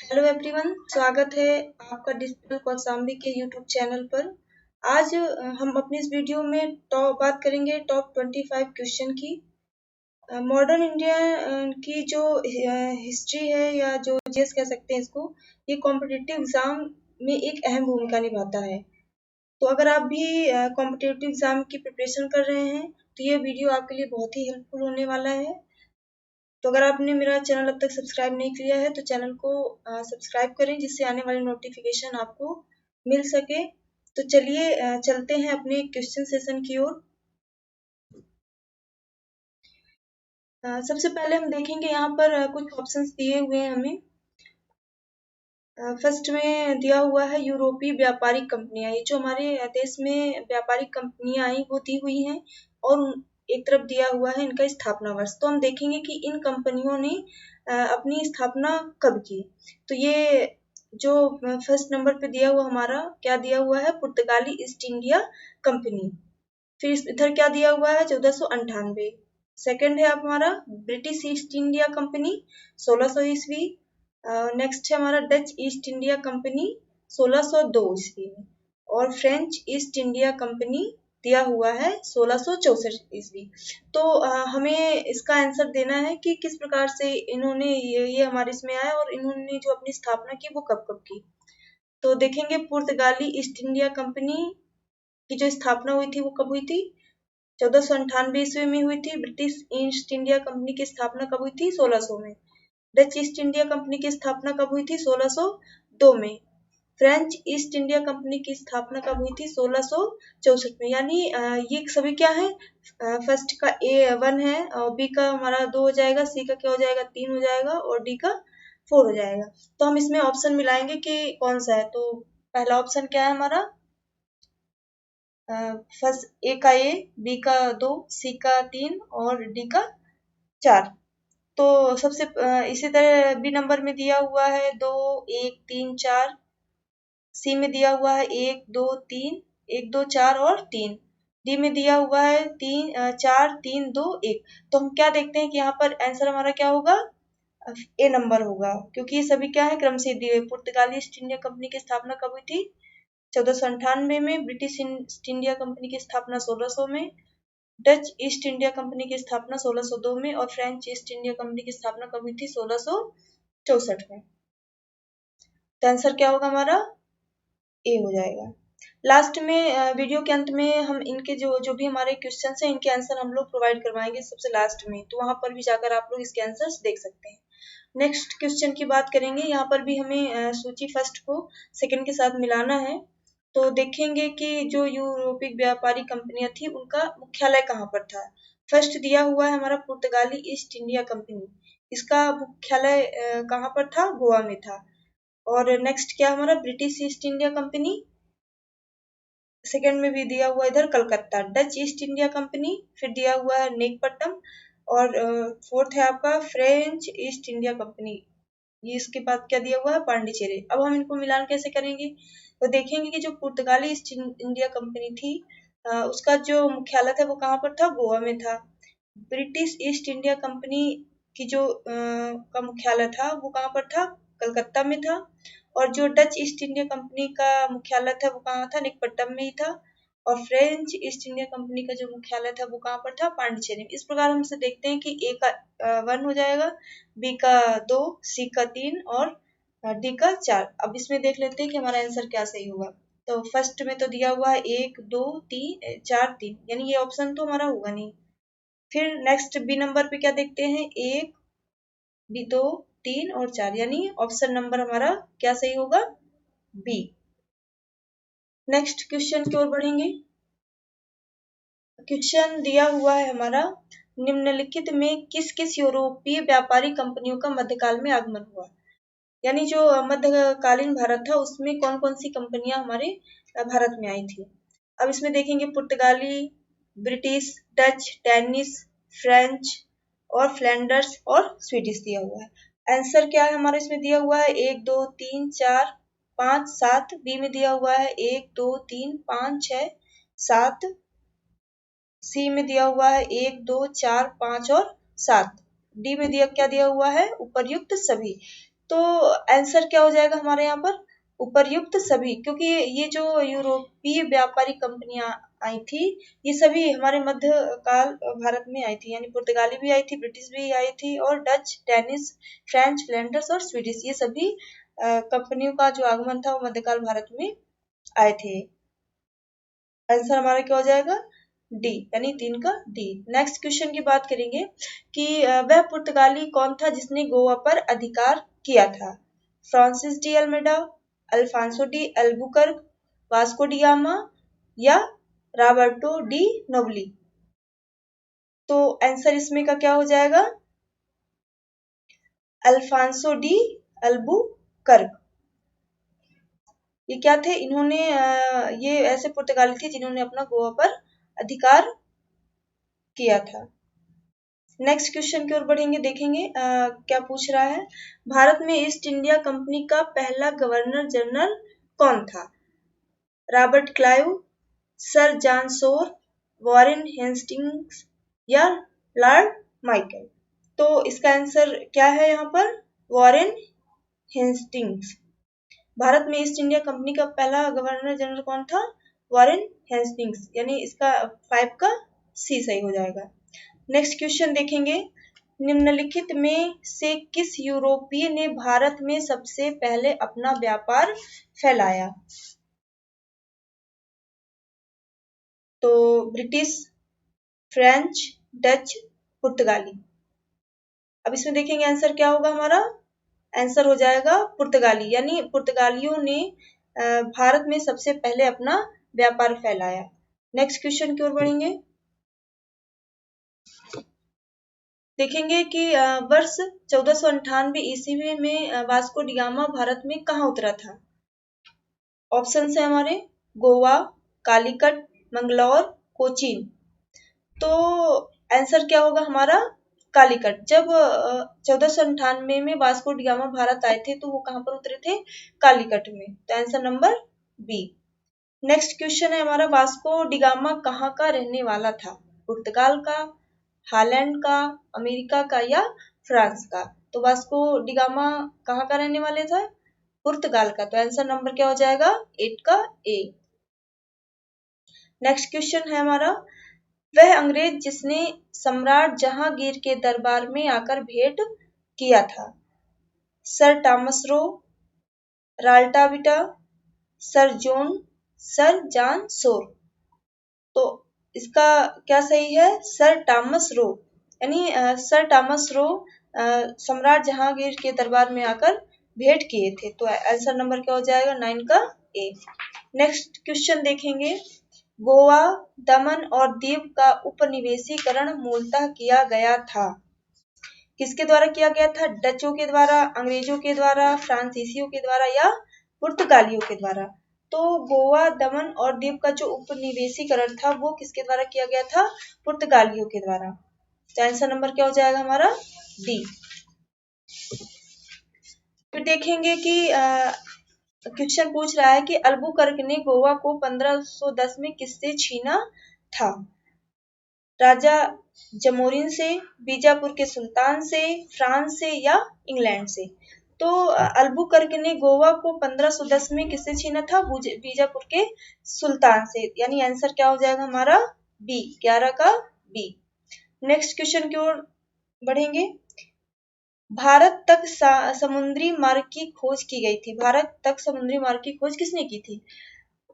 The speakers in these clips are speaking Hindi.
हेलो एवरीवन, स्वागत है आपका डिजिटल कौशाम्बी के यूट्यूब चैनल पर। आज हम अपनी इस वीडियो में बात करेंगे टॉप 25 क्वेश्चन की। मॉडर्न इंडिया की जो हिस्ट्री है या जो जीएस कह सकते हैं इसको, ये कॉम्पिटिटिव एग्जाम में एक अहम भूमिका निभाता है। तो अगर आप भी कॉम्पिटिटिव एग्जाम की प्रिपरेशन कर रहे हैं तो ये वीडियो आपके लिए बहुत ही हेल्पफुल होने वाला है। तो अगर आपने मेरा चैनल अब तक सब्सक्राइब नहीं किया है तो चैनल को सब्सक्राइब करें, जिससे आने वाली नोटिफिकेशन आपको मिल सके। तो चलिए चलते हैं अपने क्वेश्चन सेशन की ओर। सबसे पहले हम देखेंगे यहाँ पर कुछ ऑप्शंस दिए हुए हैं हमें। फर्स्ट में दिया हुआ है यूरोपीय व्यापारिक कंपनियां। ये जो हमारे देश में व्यापारिक कंपनियां आई वो दी हुई हैं, और एक तरफ दिया हुआ है इनका स्थापना वर्ष। तो हम देखेंगे कि इन कंपनियों ने अपनी स्थापना कब की। तो ये जो फर्स्ट नंबर पे दिया हुआ हमारा क्या दिया हुआ है, पुर्तगाली ईस्ट इंडिया कंपनी। फिर इधर क्या दिया हुआ है, 1498। सेकंड है हमारा ब्रिटिश ईस्ट इंडिया कंपनी, 1600 ईस्वी। नेक्स्ट है हमारा डच ईस्ट इंडिया कंपनी, 1602 ईस्वी में। और फ्रेंच ईस्ट इंडिया कंपनी दिया हुआ है 1664 ईस्वी। तो हमें इसका आंसर देना है कि किस प्रकार से इन्होंने ये हमारे इसमें आया, और इन्होंने जो अपनी स्थापना की वो कब कब की। तो देखेंगे पुर्तगाली ईस्ट इंडिया कंपनी की जो स्थापना हुई थी वो कब हुई थी, 1498 ईस्वी में हुई थी। ब्रिटिश ईस्ट इंडिया कंपनी की स्थापना कब हुई थी, 1600 में। डच ईस्ट इंडिया कंपनी की स्थापना कब हुई थी, 1602 में। फ्रेंच ईस्ट इंडिया कंपनी की स्थापना कब हुई थी, 1664 में। यानी ये सभी क्या है, फर्स्ट का A1 है, और बी का हमारा 2 हो जाएगा, सी का क्या हो जाएगा, 3 हो जाएगा, और डी का 4 हो जाएगा। तो हम इसमें ऑप्शन मिलाएंगे कि कौन सा है। तो पहला ऑप्शन क्या है हमारा, फर्स्ट ए का ए, बी का 2, सी का 3 और डी का 4। तो सबसे इसी तरह बी नंबर में दिया हुआ है 2, 1, 3, 4। सी में दिया हुआ है 1, 2, 3, 1, 2, 4 और 3। डी में दिया हुआ है 3, 4, 3, 2, 1। तो हम क्या देखते हैं कि यहाँ पर आंसर हमारा क्या होगा, ए नंबर होगा, क्योंकि ये सभी क्या है, क्रम से दिए हुए। पुर्तगाली ईस्ट इंडिया कंपनी की स्थापना कब हुई थी, 1498 में। ब्रिटिश ईस्ट इंडिया कंपनी की स्थापना 1600 में। डच ईस्ट इंडिया कंपनी की स्थापना 1602 में। और फ्रेंच ईस्ट इंडिया कंपनी की स्थापना कब हुई थी, 1664 में। तो आंसर क्या होगा हमारा, ए हो जाएगा। लास्ट में वीडियो के अंत में हम इनके जो जो भी हमारे क्वेश्चन हैं इनके आंसर हम लोग प्रोवाइड करवाएंगे सबसे लास्ट में। तो वहां पर भी जाकर आप लोग इसके आंसर्स देख सकते हैं। नेक्स्ट क्वेश्चन की बात करेंगे। यहाँ पर भी हमें सूची फर्स्ट को सेकंड के साथ मिलाना है। तो देखेंगे कि जो यूरोपीय व्यापारी कंपनियां थी उनका मुख्यालय कहाँ पर था। फर्स्ट दिया हुआ है हमारा पुर्तगाली ईस्ट इंडिया कंपनी। इसका मुख्यालय कहाँ पर था, गोवा में था। और नेक्स्ट क्या हमारा, British east India company, second में भी दिया हुआ इधर Calcutta. Dutch east India company फिर दिया हुआ है नेकपट्टम। और फोर्थ है आपका फ्रेंच ईस्ट इंडिया कंपनी, ये इसके बाद क्या दिया हुआ है, पांडिचेरी। अब हम इनको मिलान कैसे करेंगे, तो देखेंगे कि जो पुर्तगाली ईस्ट इंडिया कंपनी थी उसका जो मुख्यालय था वो कहाँ पर था, गोवा में था। ब्रिटिश ईस्ट इंडिया कंपनी की जो का मुख्यालय था वो कहाँ पर था, कलकत्ता में था। और जो डच ईस्ट इंडिया कंपनी का मुख्यालय था वो कहाँ था, नेकपट्टम में ही था। और फ्रेंच ईस्ट इंडिया कंपनी का जो मुख्यालय था वो कहाँ पर था, पांडिचेरी में। इस प्रकार हम इसे देखते हैं कि ए का 1 हो जाएगा, बी का 2, सी का 3 और डी का 4। अब इसमें देख लेते हैं कि हमारा आंसर क्या सही होगा। तो फर्स्ट में तो दिया हुआ है 1, 2, 3, 4, 3, यानी ये ऑप्शन तो हमारा होगा नहीं। फिर नेक्स्ट बी नंबर पे क्या देखते हैं, 1, बी 2, 3 और 4, यानी ऑप्शन नंबर हमारा क्या सही होगा, बी। नेक्स्ट क्वेश्चन की ओर बढ़ेंगे। क्वेश्चन दिया हुआ है हमारा, निम्नलिखित में किस किस यूरोपीय व्यापारी कंपनियों का मध्यकाल में आगमन हुआ। यानी जो मध्यकालीन भारत था उसमें कौन कौन सी कंपनियां हमारे भारत में आई थी। अब इसमें देखेंगे पुर्तगाली, ब्रिटिश, डच, डेनिश, फ्रेंच और फ्लैंडर्स और स्वीडिश दिया हुआ है। आंसर क्या है हमारा, इसमें दिया हुआ है 1, 2, 3, 4, 5, 7। बी में दिया हुआ है 1, 2, 3, 5, 6, 7। सी में दिया हुआ है 1, 2, 4, 5 और 7। डी में दिया क्या दिया हुआ है, उपर्युक्त सभी। तो आंसर क्या हो जाएगा हमारे यहाँ पर, उपर्युक्त सभी, क्योंकि ये जो यूरोपीय व्यापारी कंपनियां आई थी, ये सभी हमारे मध्यकाल भारत में आई थी, यानी पुर्तगाली भी आई थी, ब्रिटिश भी आई थी, और डच, डेनिश, फ्रेंच, फ्लैंडर्स और स्वीडिश, ये सभी कंपनियों का जो आगमन था वो मध्यकाल भारत में आए थे। आंसर हमारा क्या हो जाएगा, डी, यानी 3 का डी। नेक्स्ट क्वेश्चन की बात करेंगे कि वह पुर्तगाली कौन था जिसने गोवा पर अधिकार किया था। Francis de Almeida, Alfonso de Albuquerque, Vasco da Gama या रॉबर्टो डी नोबली। तो आंसर इसमें का क्या हो जाएगा, अल्फांसो डी अल्बुकर्क। ये क्या थे, इन्होंने ये ऐसे पुर्तगाली थे जिन्होंने अपना गोवा पर अधिकार किया था। नेक्स्ट क्वेश्चन की ओर बढ़ेंगे, देखेंगे क्या पूछ रहा है। भारत में ईस्ट इंडिया कंपनी का पहला गवर्नर जनरल कौन था। रॉबर्ट क्लाइव, सर जॉन सोर, वॉरेन हेस्टिंग्स या लॉर्ड माइकल। तो इसका आंसर क्या है यहाँ पर, वॉरेन हेस्टिंग्स। भारत में ईस्ट इंडिया कंपनी का पहला गवर्नर जनरल कौन था, वॉरेन हेस्टिंग्स, यानी इसका 5 का सी सही हो जाएगा। नेक्स्ट क्वेश्चन देखेंगे, निम्नलिखित में से किस यूरोपीय ने भारत में सबसे पहले अपना व्यापार फैलाया। तो ब्रिटिश, फ्रेंच, डच, पुर्तगाली। अब इसमें देखेंगे आंसर क्या होगा हमारा, आंसर हो जाएगा पुर्तगाली, यानी पुर्तगालियों ने भारत में सबसे पहले अपना व्यापार फैलाया। नेक्स्ट क्वेश्चन की ओर बढ़ेंगे, देखेंगे कि वर्ष 1498 ईस्वी में वास्को डी गामा भारत में कहाँ उतरा था। ऑप्शन है हमारे, गोवा, कालीकट, मंगलौर, कोचीन। तो आंसर क्या होगा हमारा, कालीकट। जब 1498 में वास्को डी गामा भारत आए थे तो वो कहाँ पर उतरे थे, कालीकट में। तो answer number B. Next question है हमारा, वास्को डी गामा कहाँ का रहने वाला था। पुर्तगाल का, हालैंड का, अमेरिका का या फ्रांस का। तो वास्को डी गामा कहाँ का रहने वाले था, पुर्तगाल का। तो आंसर नंबर क्या हो जाएगा, 8 का ए। नेक्स्ट क्वेश्चन है हमारा, वह अंग्रेज जिसने सम्राट जहांगीर के दरबार में आकर भेंट किया था। सर टॉमस रो, राल्टाविटा, सर जॉन सोर। तो इसका क्या सही है, सर टॉमस रो, यानी सर टॉमस रो सम्राट जहांगीर के दरबार में आकर भेंट किए थे। तो आंसर नंबर क्या हो जाएगा, 9 का ए। नेक्स्ट क्वेश्चन देखेंगे, गोवा, दमन और दीव का उपनिवेशीकरण मूलतः किया गया था। किसके द्वारा किया गया था, डचों के द्वारा, अंग्रेजों के द्वारा, फ्रांसीसियों के द्वारा या पुर्तगालियों के द्वारा। तो गोवा, दमन और दीव का जो उपनिवेशीकरण था वो किसके द्वारा किया गया था, पुर्तगालियों के द्वारा। तो आंसर नंबर क्या हो जाएगा हमारा, डी। फिर देखेंगे कि क्वेश्चन पूछ रहा है कि अल्बुकर्क ने गोवा को 1510 में किससे छीना था। राजा जमोरिन से, बीजापुर के सुल्तान से, फ्रांस से या इंग्लैंड से। तो अल्बुकर्क ने गोवा को 1510 में किससे छीना था, बीजापुर के सुल्तान से, यानी आंसर क्या हो जाएगा हमारा बी, 11 का बी। नेक्स्ट क्वेश्चन की ओर बढ़ेंगे, भारत तक समुद्री मार्ग की खोज की गई थी। भारत तक समुद्री मार्ग की खोज किसने की थी,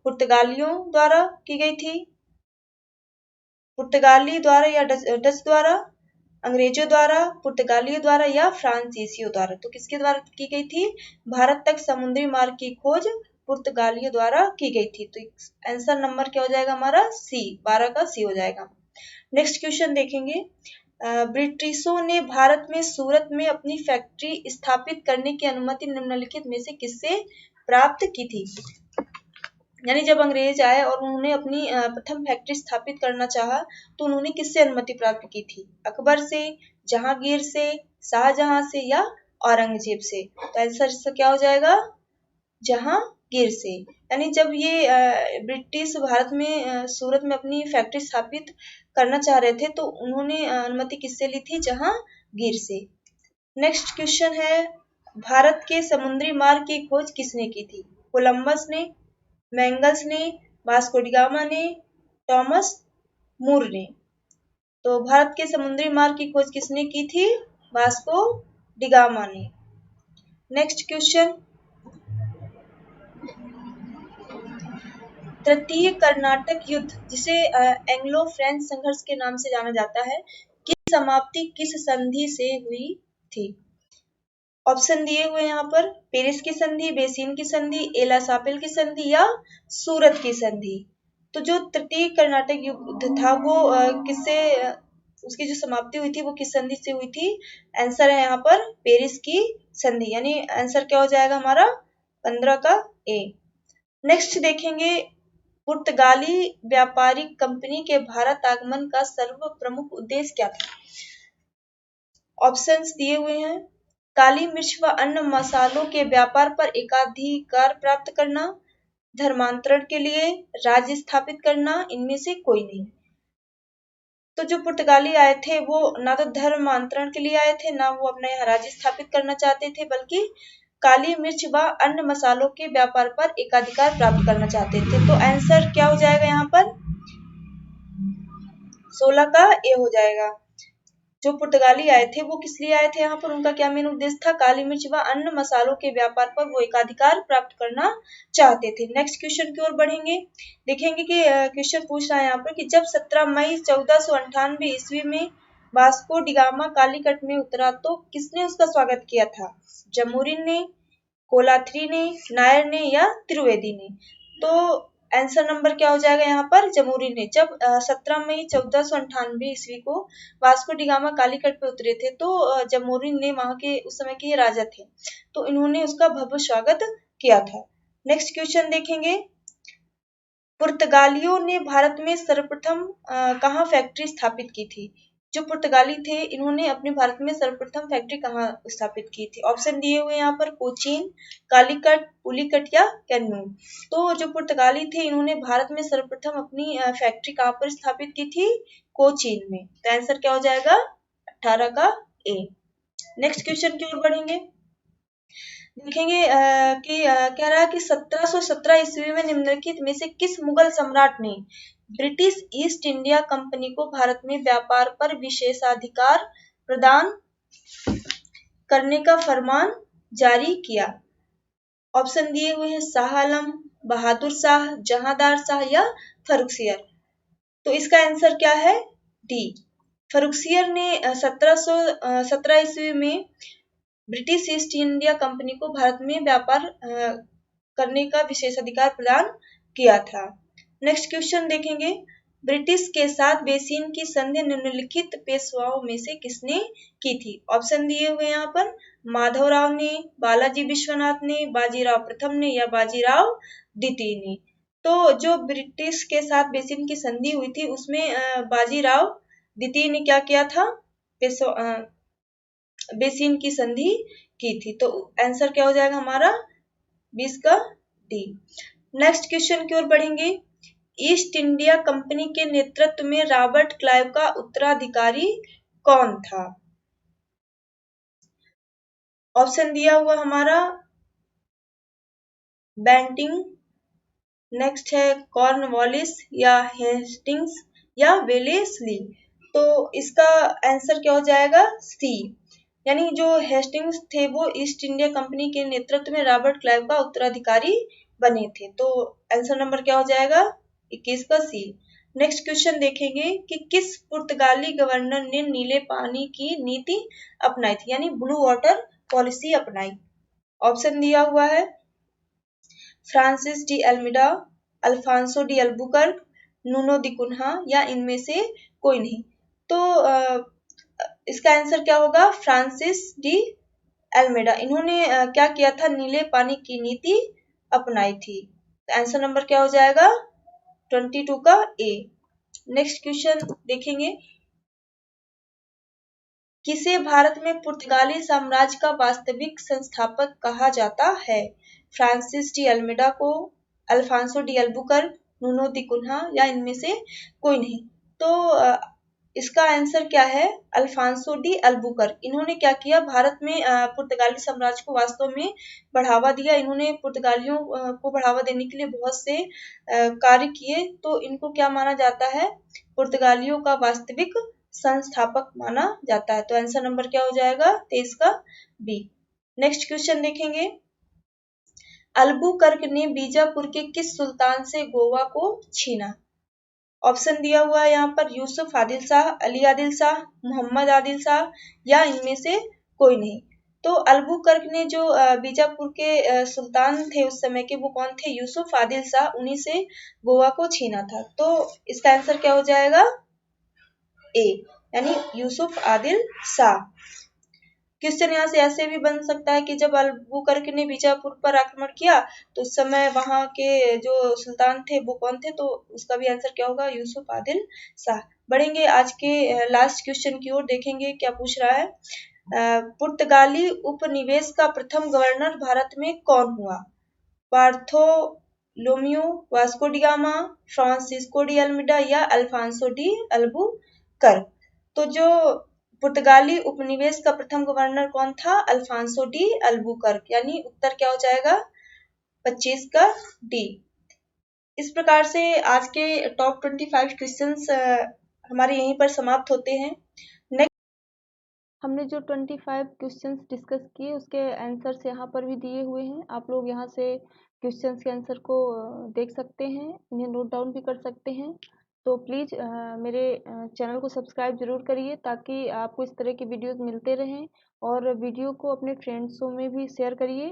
पुर्तगालियों द्वारा की गई थी, पुर्तगाली द्वारा या डच द्वारा, अंग्रेजों द्वारा, पुर्तगालियों द्वारा या फ्रांसीसियों द्वारा। तो किसके द्वारा की गई थी, भारत तक समुद्री मार्ग की खोज पुर्तगालियों द्वारा की गई थी। तो आंसर नंबर क्या हो जाएगा हमारा सी, 12 का सी हो जाएगा। नेक्स्ट क्वेश्चन देखेंगे, ब्रिटिशों ने भारत में सूरत में अपनी फैक्ट्री स्थापित करने की अनुमति निम्नलिखित में से किससे प्राप्त की थी। यानी जब अंग्रेज आए और उन्होंने अपनी प्रथम फैक्ट्री स्थापित करना चाहा तो उन्होंने किससे अनुमति प्राप्त की थी, अकबर से, जहांगीर से, शाहजहां से या औरंगजेब से। तो आंसर इसका क्या हो जाएगा, जहांगीर से। यानी जब ये ब्रिटिश भारत में सूरत में अपनी फैक्ट्री स्थापित करना चाह रहे थे तो उन्होंने अनुमति किससे ली थी, जहांगीर से। नेक्स्ट क्वेश्चन है, भारत के समुद्री मार्ग की खोज किसने की थी? कोलंबस ने, मैंगल्स ने, वास्को डी गामा ने, थॉमस मूर ने। तो भारत के समुद्री मार्ग की खोज किसने की थी? वास्को डी गामा ने। नेक्स्ट क्वेश्चन, तृतीय कर्नाटक युद्ध, जिसे एंग्लो फ्रेंच संघर्ष के नाम से जाना जाता है, की समाप्ति किस संधि से हुई थी? ऑप्शन दिए हुए यहाँ पर, पेरिस की संधि, बेसिन की संधि, एला सापिल की संधि या सूरत की संधि। तो जो तृतीय कर्नाटक युद्ध था वो किससे उसकी जो समाप्ति हुई थी वो किस संधि से हुई थी? आंसर है यहाँ पर पेरिस की संधि, यानी आंसर क्या हो जाएगा हमारा 15 का ए। नेक्स्ट देखेंगे, पुर्तगाली व्यापारिक कंपनी के भारत आगमन का सर्व प्रमुख उद्देश्य क्या था? ऑप्शंस दिए हुए हैं, काली मिर्च व अन्य मसालों के व्यापार पर एकाधिकार प्राप्त करना, धर्मांतरण के लिए, राज्य स्थापित करना, इनमें से कोई नहीं। तो जो पुर्तगाली आए थे वो ना तो धर्मांतरण के लिए आए थे, ना वो अपना यहाँ राज्य स्थापित करना चाहते थे, बल्कि काली मिर्च व अन्य मसालों के व्यापार पर एकाधिकार प्राप्त करना चाहते थे। तो आंसर क्या हो जाएगा यहाँ पर? 16 का ए हो जाएगा। जो पुर्तगाली आए थे वो किस लिए आए थे यहाँ पर? उनका क्या मेन उद्देश्य था? काली मिर्च व अन्य मसालों के व्यापार पर वो एकाधिकार प्राप्त करना चाहते थे। नेक्स्ट क्वेश्चन की ओर बढ़ेंगे, देखेंगे कि क्वेश्चन पूछ रहा है यहाँ पर कि जब 17 मई 1498 ईस्वी में वास्को डिगामा कालीकट में उतरा तो किसने उसका स्वागत किया था? जमोरिन ने, कोलाथ्री ने, नायर ने या त्रिवेदी ने? तो आंसर नंबर क्या हो जाएगा यहाँ पर? जमोरिन ने। जब 17 मई 1498 ईस्वी को वास्को डी गामा कालीकट पे उतरे थे तो जमोरिन ने, वहां के उस समय के राजा थे, तो इन्होंने उसका भव्य स्वागत किया था। नेक्स्ट क्वेश्चन देखेंगे, पुर्तगालियों ने भारत में सर्वप्रथम कहाँ फैक्ट्री स्थापित की थी? जो पुर्तगाली थे इन्होंने अपने भारत में सर्वप्रथम फैक्ट्री कहाँ स्थापित की थी? ऑप्शन दिए हुए यहाँ पर, कोचीन, कालीकट, पुलिकट या कैन्नूर। तो जो पुर्तगाली थे इन्होंने भारत में सर्वप्रथम अपनी फैक्ट्री कहाँ पर स्थापित की थी? कोचीन में। तो आंसर क्या हो जाएगा? 18 का ए। नेक्स्ट क्वेश्चन की ओर बढ़ेंगे, देखेंगे कि कह रहा है कि 1717 ईस्वी में निम्नलिखित में से किस मुगल सम्राट ने ब्रिटिश ईस्ट इंडिया कंपनी को भारत में व्यापार पर विशेषाधिकार प्रदान करने का फरमान जारी किया? ऑप्शन दिए हुए हैं, शाह आलम, बहादुर शाह, जहांदार शाह या फर्रुखसियर। तो इसका आंसर क्या है? डी, फर्रुखसियर ने 1717 ईस्वी में ब्रिटिश ईस्ट इंडिया कंपनी को भारत में व्यापार करने का विशेषाधिकार प्रदान किया था। नेक्स्ट क्वेश्चन देखेंगे, ब्रिटिश के साथ बेसिन की संधि निम्नलिखित पेशवाओं में से किसने की थी? ऑप्शन दिए हुए यहाँ पर, माधवराव ने, बालाजी विश्वनाथ ने, बाजीराव प्रथम ने या बाजीराव द्वितीय ने। तो जो ब्रिटिश के साथ बेसिन की संधि हुई थी उसमें बाजीराव द्वितीय ने क्या किया था? बेसिन की संधि की थी। तो आंसर क्या हो जाएगा हमारा? 20 का डी। नेक्स्ट क्वेश्चन की ओर बढ़ेंगे, ईस्ट इंडिया कंपनी के नेतृत्व में रॉबर्ट क्लाइव का उत्तराधिकारी कौन था? ऑप्शन दिया हुआ हमारा, बेंटिंग, नेक्स्ट है कॉर्नवालिस या हेस्टिंग्स या वेलेस्ली। तो इसका आंसर क्या हो जाएगा? सी, यानी जो हेस्टिंग्स थे वो ईस्ट इंडिया कंपनी के नेतृत्व में रॉबर्ट क्लाइव का उत्तराधिकारी बने थे। तो आंसर नंबर क्या हो जाएगा? 21 का सी। नेक्स्ट क्वेश्चन देखेंगे कि किस पुर्तगाली गवर्नर ने नीले पानी की नीति अपनाई थी, यानी ब्लू वाटर पॉलिसी अपनाई? ऑप्शन दिया हुआ है, Francis de Almeida, Alfonso de Albuquerque, Nuno da Cunha या इनमें से कोई नहीं। तो इसका आंसर क्या होगा? Francis de Almeida. इन्होंने क्या किया था? नीले पानी की नीति अपनाई थी। आंसर नंबर क्या हो जाएगा? 22 का ए। नेक्स्ट क्वेश्चन देखेंगे, किसे भारत में पुर्तगाली साम्राज्य का वास्तविक संस्थापक कहा जाता है? फ्रांसिस डी अल्मेडा को, Alphonso de Albuquerque, Nuno da Cunha या इनमें से कोई नहीं। तो इसका आंसर क्या है? Alfonso de Albuquerque. इन्होंने क्या किया? भारत में पुर्तगाली साम्राज्य को वास्तव में बढ़ावा दिया। इन्होंने पुर्तगालियों को बढ़ावा देने के लिए बहुत से कार्य किए। तो इनको क्या माना जाता है? पुर्तगालियों का वास्तविक संस्थापक माना जाता है। तो आंसर नंबर क्या हो जाएगा? 23 का बी। नेक्स्ट क्वेश्चन देखेंगे। अल्बुकर्क ने बीजापुर के किस सुल्तान से गोवा को छीना? ऑप्शन दिया हुआ है यहाँ पर यूसुफ आदिल शाह, अली आदिल शाह, मोहम्मद आदिल शाह या इनमें से कोई नहीं। तो अल्बुकर्क ने जो बीजापुर के सुल्तान थे उस समय के, वो कौन थे? यूसुफ आदिल शाह। उन्हीं से गोवा को छीना था। तो इसका आंसर क्या हो जाएगा? ए, यानी यूसुफ आदिल शाह। क्वेश्चन यहाँ से ऐसे भी बन सकता है कि जब अल्बुकर्क ने बीजापुर पर आक्रमण किया तो उस समय वहां के जो सुल्तान थे वो कौन थे? तो उसका भी आंसर क्या होगा? यूसुफ आदिल शाह। बढ़ेंगे आज के लास्ट क्वेश्चन की ओर, देखेंगे क्या पूछ रहा है। पुर्तगाली उपनिवेश का प्रथम गवर्नर भारत में कौन हुआ? Bartholomew Vasco da Gama, Francisco de Almeida या अल्फांसो डी अल्बुकर्क। तो जो पुर्तगाली उपनिवेश का प्रथम गवर्नर कौन था? Alfonso de Albuquerque. यानी उत्तर क्या हो जाएगा? 25 का डी। इस प्रकार से आज के टॉप 25 क्वेश्चंस हमारे यहीं पर समाप्त होते हैं। नेक्स्ट हमने जो 25 क्वेश्चंस डिस्कस किए उसके आंसर्स यहाँ पर भी दिए हुए हैं। आप लोग यहाँ से क्वेश्चंस के आंसर को देख सकते हैं, इन्हें नोट डाउन भी कर सकते हैं। तो प्लीज़ मेरे चैनल को सब्सक्राइब ज़रूर करिए ताकि आपको इस तरह की वीडियोस मिलते रहें, और वीडियो को अपने फ्रेंड्सों में भी शेयर करिए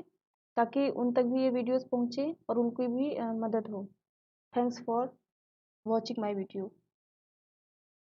ताकि उन तक भी ये वीडियोस पहुँचे और उनकी भी मदद हो। Thanks for watching my video.